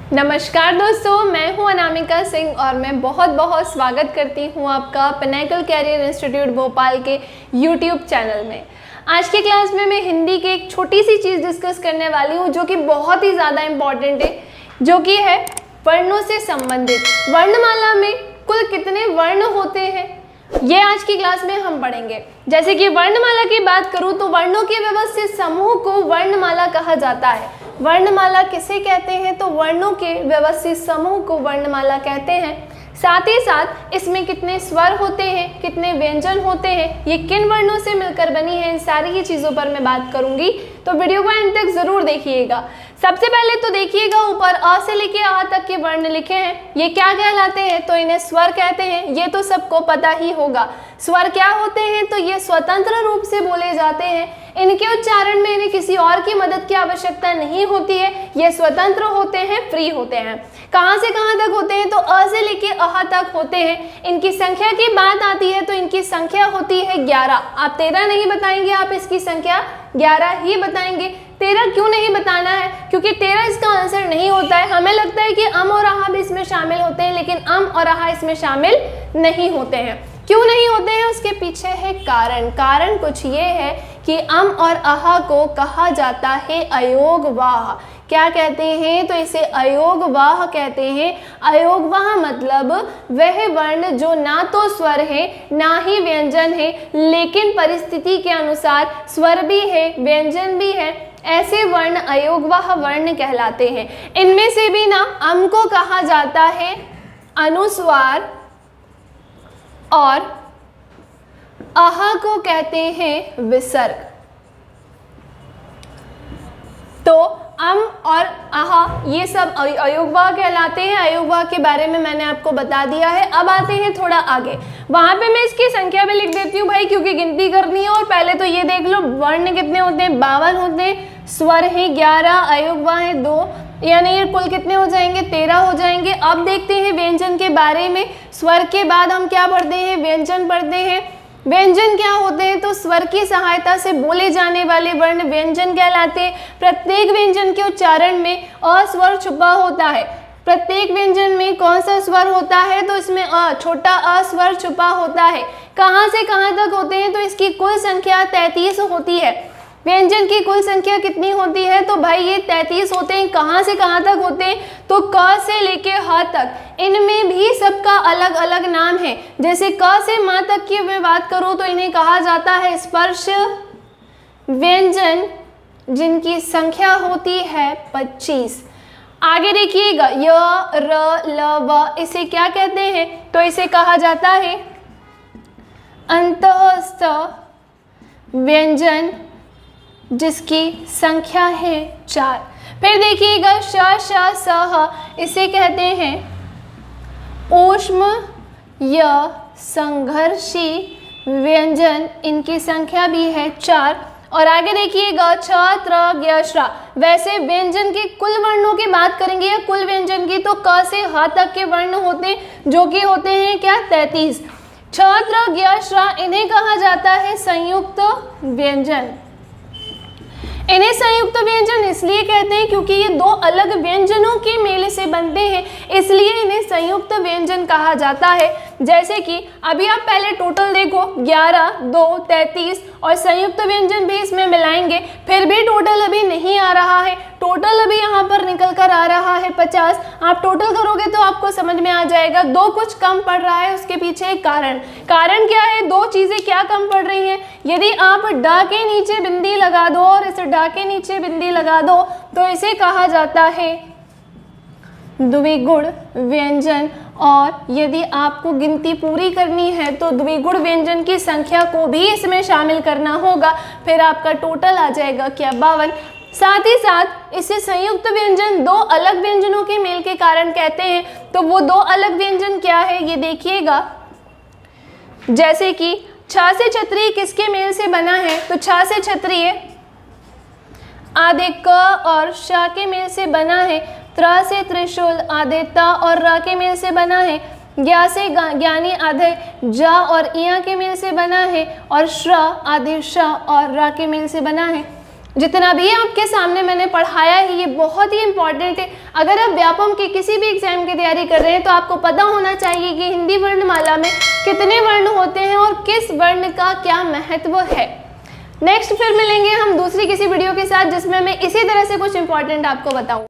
नमस्कार दोस्तों, मैं हूं अनामिका सिंह और मैं बहुत बहुत स्वागत करती हूं आपका पिनेकल कैरियर इंस्टीट्यूट भोपाल के यूट्यूब चैनल में। आज की क्लास में मैं हिंदी की एक छोटी सी चीज़ डिस्कस करने वाली हूं जो कि बहुत ही ज़्यादा इम्पॉर्टेंट है, जो कि है वर्णों से संबंधित। वर्णमाला में कुल कितने वर्ण होते हैं ये आज की क्लास में हम पढ़ेंगे। जैसे कि वर्णमाला की बात करूं तो वर्णों के व्यवस्थित समूह को वर्णमाला कहा जाता है। वर्णमाला किसे कहते हैं? तो वर्णों के व्यवस्थित समूह को वर्णमाला कहते हैं। साथ ही साथ इसमें कितने स्वर होते हैं, कितने व्यंजन होते हैं, ये किन वर्णों से मिलकर बनी है, इन सारी ही चीज़ों पर मैं बात करूंगी, तो वीडियो को एंड तक ज़रूर देखिएगा। सबसे पहले तो देखिएगा ऊपर अ से लेके आ तक के वर्ण लिखे हैं, ये क्या कहलाते हैं? तो इन्हें स्वर कहते हैं। ये तो सबको पता ही होगा। स्वर क्या होते हैं? तो ये स्वतंत्र रूप से बोले जाते हैं। इनके उच्चारण में इन्हें किसी और की मदद की आवश्यकता नहीं होती है, ये स्वतंत्र होते हैं, फ्री होते हैं। कहाँ से कहाँ तक होते हैं? तो अ से लेके अह तक होते हैं। इनकी संख्या की बात आती है तो इनकी संख्या होती है 11। आप 13 नहीं बताएंगे, आप इसकी संख्या 11 ही बताएंगे। 13 क्यों नहीं बताना है? क्योंकि 13 इसका आंसर नहीं होता है। हमें लगता है कि अम और आहा भी इसमें शामिल होते हैं, लेकिन अम और आहा इसमें शामिल नहीं होते हैं। क्यों नहीं होते हैं? उसके पीछे है कारण। कारण कुछ ये है कि अम और आहा को कहा जाता है अयोगवाह। क्या कहते हैं? तो इसे अयोगवाह कहते हैं। अयोगवाह मतलब वह वर्ण जो ना तो स्वर है ना ही व्यंजन है, लेकिन परिस्थिति के अनुसार स्वर भी है, व्यंजन भी है, ऐसे वर्ण अयोगवाह वर्ण कहलाते हैं। इनमें से भी ना अम को कहा जाता है अनुस्वार और आहा को कहते हैं विसर्ग। तो अम और आहा ये सब अयोगवाह कहलाते हैं। अयोगवाह के बारे में मैंने आपको बता दिया है। अब आते हैं थोड़ा आगे, वहां पे मैं इसकी संख्या भी लिख देती हूँ भाई, क्योंकि गिनती करनी है। और पहले तो ये देख लो वर्ण कितने होते हैं, 52 होते हैं, स्वर है 11, अयोगवाह है 2, यानी ये कुल कितने हो जाएंगे? 13 हो जाएंगे। अब देखते हैं व्यंजन के बारे में। स्वर के बाद हम क्या पढ़ते हैं? व्यंजन पढ़ते हैं। व्यंजन क्या होते हैं? तो स्वर की सहायता से बोले जाने वाले वर्ण व्यंजन कहलाते हैं। प्रत्येक व्यंजन के उच्चारण में अ स्वर छुपा होता है। प्रत्येक व्यंजन में कौन सा स्वर होता है? तो इसमें अ, छोटा अ स्वर छुपा होता है। कहाँ से कहाँ तक होते हैं? तो इसकी कुल संख्या 33 होती है। व्यंजन की कुल संख्या कितनी होती है? तो भाई ये 33 होते हैं। कहाँ से कहाँ तक होते हैं? तो क से लेके ह तक। इनमें भी सबका अलग अलग नाम है। जैसे क से म तक की मैं बात करूँ तो इन्हें कहा जाता है स्पर्श व्यंजन, जिनकी संख्या होती है 25। आगे देखिएगा य, र, ल, व, इसे क्या कहते हैं? तो इसे कहा जाता है अंतःस्थ व्यंजन, जिसकी संख्या है 4। फिर देखिएगा श, श, स, ह, इसे कहते हैं ऊष्म य संघर्षी व्यंजन, इनकी संख्या भी है 4। और आगे देखिएगा छ, त्र, ज्ञ, श्रा। वैसे व्यंजन के कुल वर्णों की बात करेंगे या कुल व्यंजन की, तो क से ह तक के वर्ण होते हैं, जो कि होते हैं क्या? 33। छ, त्र, ज्ञ, श्रा, इन्हें कहा जाता है संयुक्त व्यंजन। इन्हें संयुक्त व्यंजन इसलिए कहते हैं क्योंकि ये दो अलग व्यंजनों के मेल से बनते हैं, इसलिए इन्हें संयुक्त व्यंजन कहा जाता है। जैसे कि अभी आप पहले टोटल देखो 11, 2, 33 और संयुक्त व्यंजन भी इसमें मिलाएंगे, फिर भी टोटल अभी नहीं आ रहा है। टोटल अभी यहाँ पर निकल कर आ रहा है 50। आप टोटल करोगे तो आपको समझ में आ जाएगा। 2 कुछ कम पड़ रहा है, उसके पीछे एक कारण। कारण क्या है? 2 चीज़ें क्या कम पड़ रही हैं? यदि आप ड के नीचे बिंदी लगा दो और इस ड के नीचे बिंदी लगा दो तो इसे कहा जाता है द्विगुण व्यंजन। और यदि आपको गिनती पूरी करनी है तो द्विगुण व्यंजन की संख्या को भी इसमें शामिल करना होगा, फिर आपका टोटल आ जाएगा क्या? 52। साथ ही साथ इसे संयुक्त व्यंजन 2 अलग व्यंजनों के मेल के कारण कहते हैं। तो वो 2 अलग व्यंजन क्या है ये देखिएगा। जैसे कि छ से छतरी किसके मेल से बना है? तो छ से छतरी आधे क और श के मेल से बना है। त्र से त्रिशूल आधे त और र के मेल से बना है। ज्ञा से ज्ञानी आधे ज और इया के मेल से बना है। और श्र आधे श और र के मेल से बना है। जितना भी आपके सामने मैंने पढ़ाया है ये बहुत ही इंपॉर्टेंट है। अगर आप व्यापम के किसी भी एग्जाम की तैयारी कर रहे हैं तो आपको पता होना चाहिए कि हिंदी वर्णमाला में कितने वर्ण होते हैं और किस वर्ण का क्या महत्व है। नेक्स्ट फिर मिलेंगे हम दूसरी किसी वीडियो के साथ जिसमें मैं इसी तरह से कुछ इंपॉर्टेंट आपको बताऊँ।